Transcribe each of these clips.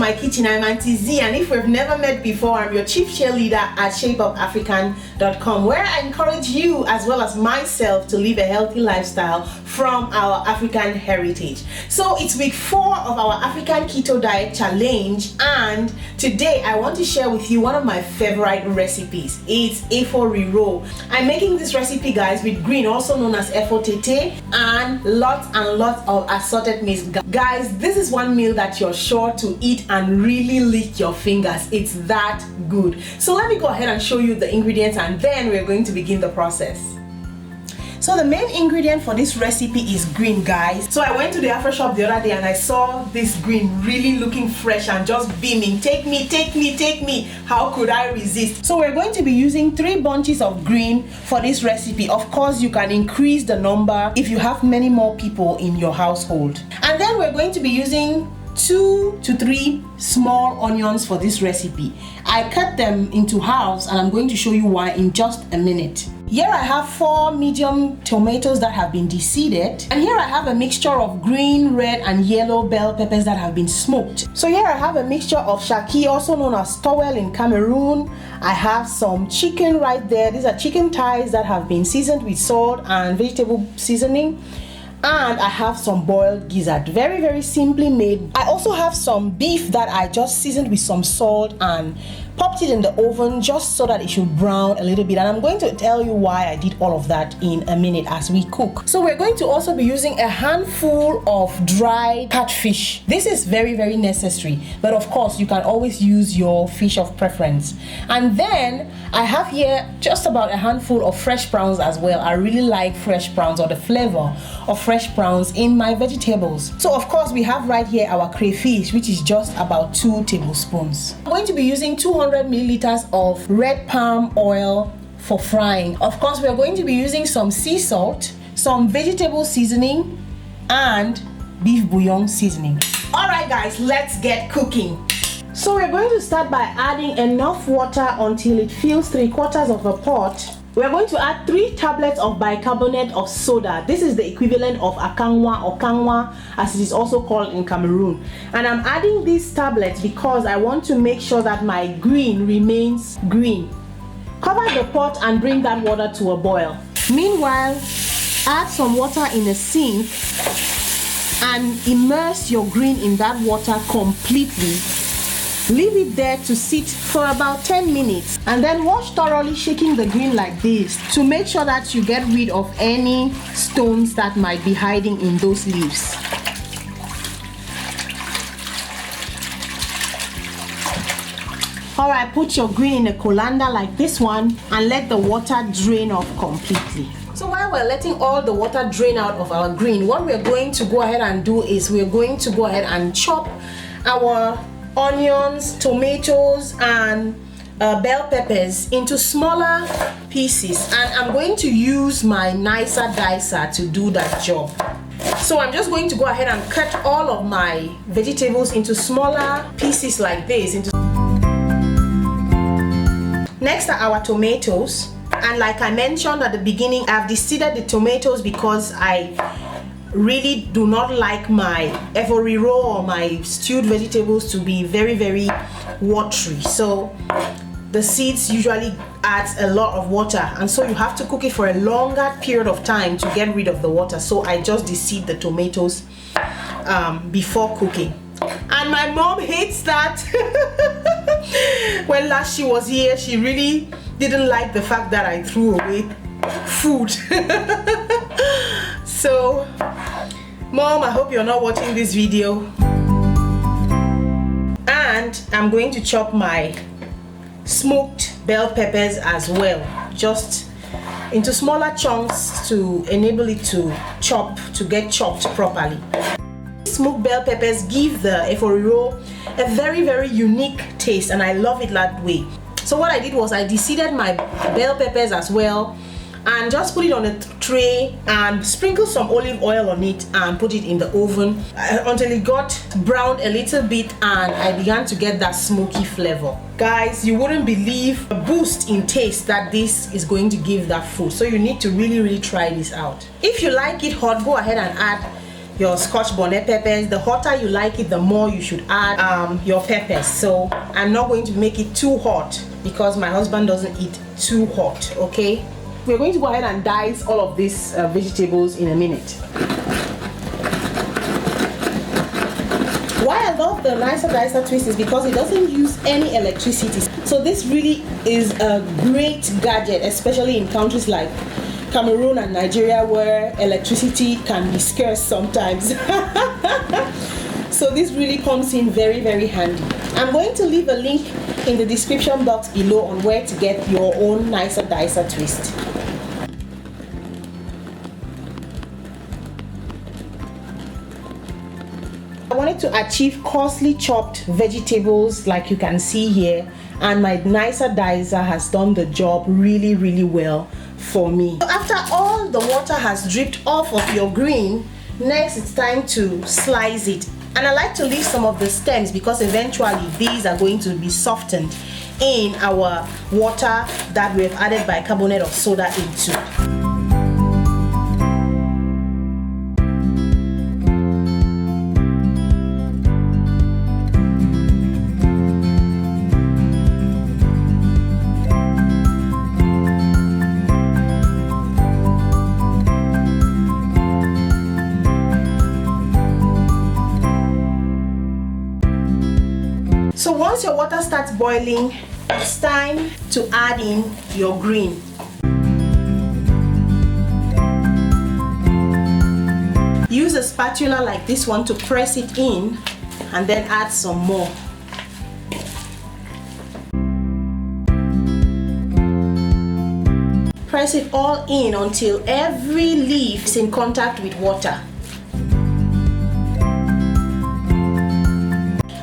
my kitchen. I'm Auntie Z, and if we've never met before, I'm your chief cheerleader at shapeupafrican.com, where I encourage you as well as myself to live a healthy lifestyle from our African heritage. So it's week 4 of our African Keto Diet Challenge, and today I want to share with you one of my favorite recipes. It's Efo Riro. I'm making this recipe, guys, with green, also known as Efo tete, and lots of assorted meats. Guys, this is one meal that you're sure to eat and really lick your fingers. It's that good. So let me go ahead and show you the ingredients, and then we're going to begin the process. So the main ingredient for this recipe is green, guys. So I went to the Afro shop the other day and I saw this green really looking fresh and just beaming. Take me, take me, take me. How could I resist? So we're going to be using 3 bunches of green for this recipe. Of course, you can increase the number if you have many more people in your household. And then we're going to be using 2 to 3 small onions for this recipe. I cut them into halves and I'm going to show you why in just a minute. Here I have 4 medium tomatoes that have been de-seeded, and here I have a mixture of green, red and yellow bell peppers that have been smoked. So here I have a mixture of shaki, also known as towel in Cameroon. I have some chicken right there. These are chicken thighs that have been seasoned with salt and vegetable seasoning. And I have some boiled gizzard, very simply made. I also have some beef that I just seasoned with some salt and popped it in the oven just so that it should brown a little bit, and I'm going to tell you why I did all of that in a minute as we cook. So we're going to also be using a handful of dried catfish. This is very necessary, but of course you can always use your fish of preference. And then I have here just about a handful of fresh prawns as well. I really like fresh prawns, or the flavor of fresh prawns in my vegetables. So of course we have right here our crayfish, which is just about 2 tablespoons. I'm going to be using 200 milliliters of red palm oil for frying. Of course, we are going to be using some sea salt, some vegetable seasoning, and beef bouillon seasoning. Alright guys, let's get cooking. So we're going to start by adding enough water until it fills 3/4 of a pot. We're going to add 3 tablets of bicarbonate of soda. This is the equivalent of akangwa or kangwa, as it is also called in Cameroon. And I'm adding these tablets because I want to make sure that my green remains green. Cover the pot and bring that water to a boil. Meanwhile, add some water in a sink and immerse your green in that water completely. Leave it there to sit for about 10 minutes and then wash thoroughly, shaking the green like this to make sure that you get rid of any stones that might be hiding in those leaves. Alright, put your green in a colander like this one and let the water drain off completely. So while we're letting all the water drain out of our green, what we're going to go ahead and do is we're going to go ahead and chop our onions, tomatoes and bell peppers into smaller pieces, and I'm going to use my nicer dicer to do that job. So I'm just going to go ahead and cut all of my vegetables into smaller pieces like this. Next are our tomatoes, and like I mentioned at the beginning, I've de-seeded the tomatoes because I really do not like my Efo Riro or my stewed vegetables to be very watery. So the seeds usually adds a lot of water, and so you have to cook it for a longer period of time to get rid of the water. So I just de-seed the tomatoes before cooking. And my mom hates that. When last she was here, she really didn't like the fact that I threw away food. So Mom, I hope you're not watching this video. And I'm going to chop my smoked bell peppers as well, just into smaller chunks to enable it to get chopped properly. Smoked bell peppers give the Efo Riro a very unique taste, and I love it that way. So what I did was I de-seeded my bell peppers as well and just put it on a tray and sprinkle some olive oil on it and put it in the oven until it got browned a little bit and I began to get that smoky flavor. Guys, you wouldn't believe the boost in taste that this is going to give that food. So you need to really try this out. If you like it hot, go ahead and add your scotch bonnet peppers. The hotter you like it, the more you should add your peppers. So I'm not going to make it too hot because my husband doesn't eat too hot. Okay, we're going to go ahead and dice all of these vegetables in a minute. Why I love the nicer dicer twist is because it doesn't use any electricity. So this really is a great gadget, especially in countries like Cameroon and Nigeria where electricity can be scarce sometimes. So this really comes in very, very handy. I'm going to leave a link in the description box below on where to get your own nicer dicer twist. I wanted to achieve coarsely chopped vegetables like you can see here, and my nicer dicer has done the job really, really well for me. So after all the water has dripped off of your green, next it's time to slice it. And I like to leave some of the stems because eventually these are going to be softened in our water that we have added bicarbonate of soda into. So once your water starts boiling, it's time to add in your green. Use a spatula like this one to press it in and then add some more. Press it all in until every leaf is in contact with water.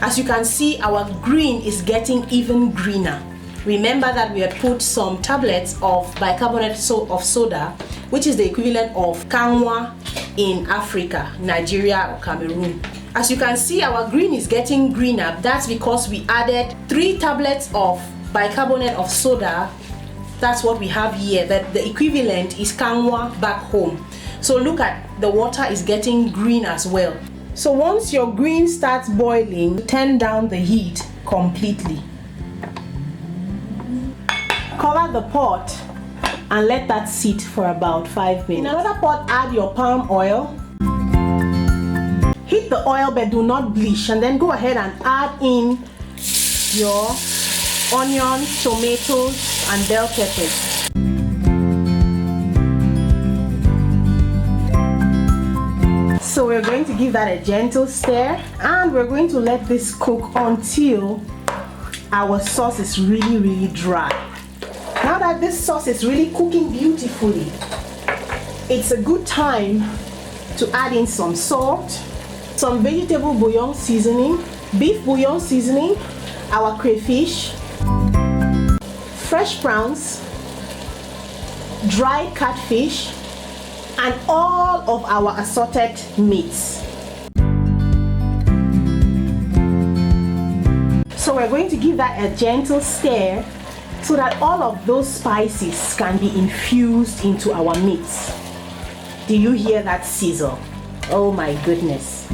As you can see, our green is getting even greener. Remember that we had put some tablets of bicarbonate of soda, which is the equivalent of kanwa in Africa, Nigeria or Cameroon. As you can see, our green is getting greener. That's because we added 3 tablets of bicarbonate of soda. That's what we have here. That the equivalent is kanwa back home. So look at the water is getting green as well. So once your green starts boiling, turn down the heat completely. Cover the pot and let that sit for about 5 minutes. In another pot, add your palm oil. Heat the oil but do not bleach, and then go ahead and add in your onions, tomatoes and bell peppers. So we're going to give that a gentle stir, and we're going to let this cook until our sauce is really, really dry. Now that this sauce is really cooking beautifully, it's a good time to add in some salt, some vegetable bouillon seasoning, beef bouillon seasoning, our crayfish, fresh prawns, dried catfish, and all of our assorted meats. So we're going to give that a gentle stir so that all of those spices can be infused into our meats. Do you hear that sizzle? Oh my goodness.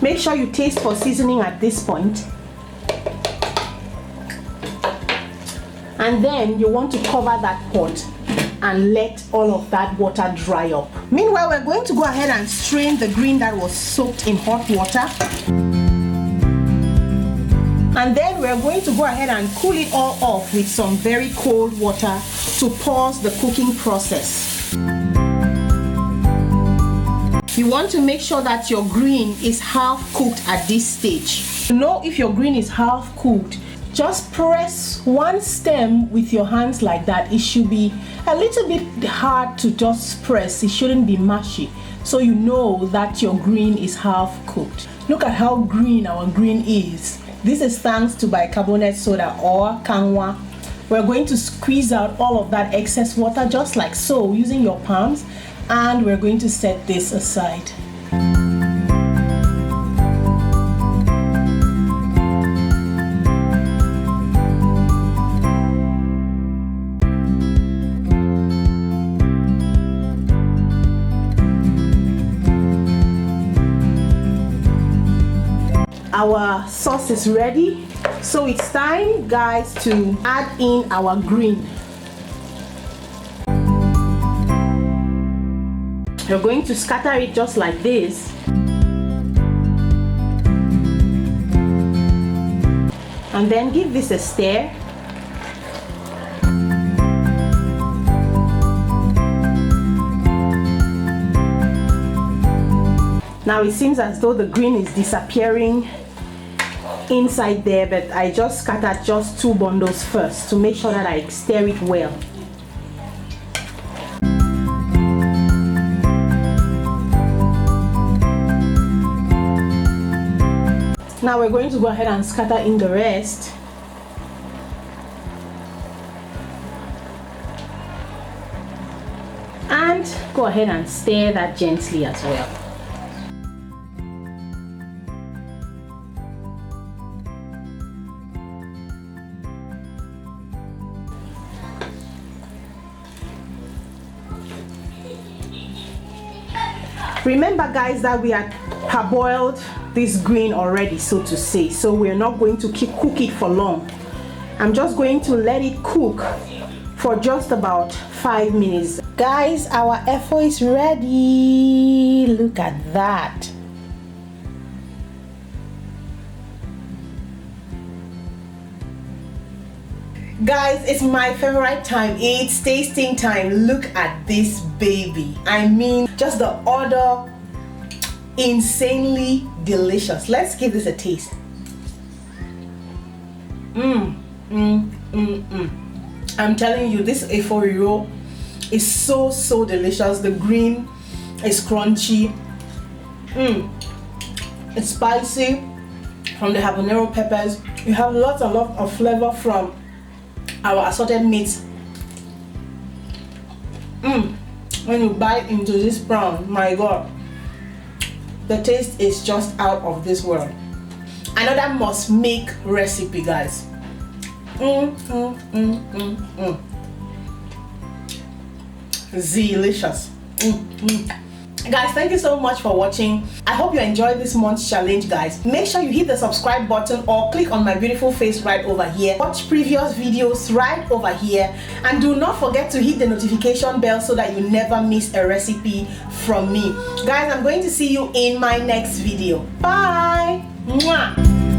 Make sure you taste for seasoning at this point. And then you want to cover that pot and let all of that water dry up. Meanwhile, we're going to go ahead and strain the green that was soaked in hot water. And then we're going to go ahead and cool it all off with some very cold water to pause the cooking process. You want to make sure that your green is half cooked at this stage. To know if your green is half cooked, just press one stem with your hands like that. It should be a little bit hard to just press. It shouldn't be mushy. So you know that your green is half cooked. Look at how green our green is. This is thanks to bicarbonate soda or kanwa. We're going to squeeze out all of that excess water just like so using your palms. And we're going to set this aside. our sauce is ready, so it's time, guys, to add in our green. You're going to scatter it just like this, and then give this a stir. Now it seems as though the green is disappearing inside there, but I just scattered just 2 bundles first to make sure that I stir it well. Now we're going to go ahead and scatter in the rest. And go ahead and stir that gently as well. Remember, guys, that we had parboiled this green already, so to say, so we're not going to cook it for long. I'm just going to let it cook for just about 5 minutes. Guys, our efo is ready. Look at that. Guys, it's my favorite time. It's tasting time. Look at this baby. I mean, just the order, insanely delicious. Let's give this a taste. I'm telling you, this Efo Riro is so delicious. The green is crunchy. It's spicy from the habanero peppers. You have lots and lots of flavor from our assorted meats. When you bite into this prawn, my god, the taste is just out of this world. Another must make recipe, guys. Delicious. Guys, thank you so much for watching. I hope you enjoyed this month's challenge, guys. Make sure you hit the subscribe button or click on my beautiful face right over here. Watch previous videos right over here, and do not forget to hit the notification bell so that you never miss a recipe from me. Guys, I'm going to see you in my next video. Bye. Mwah.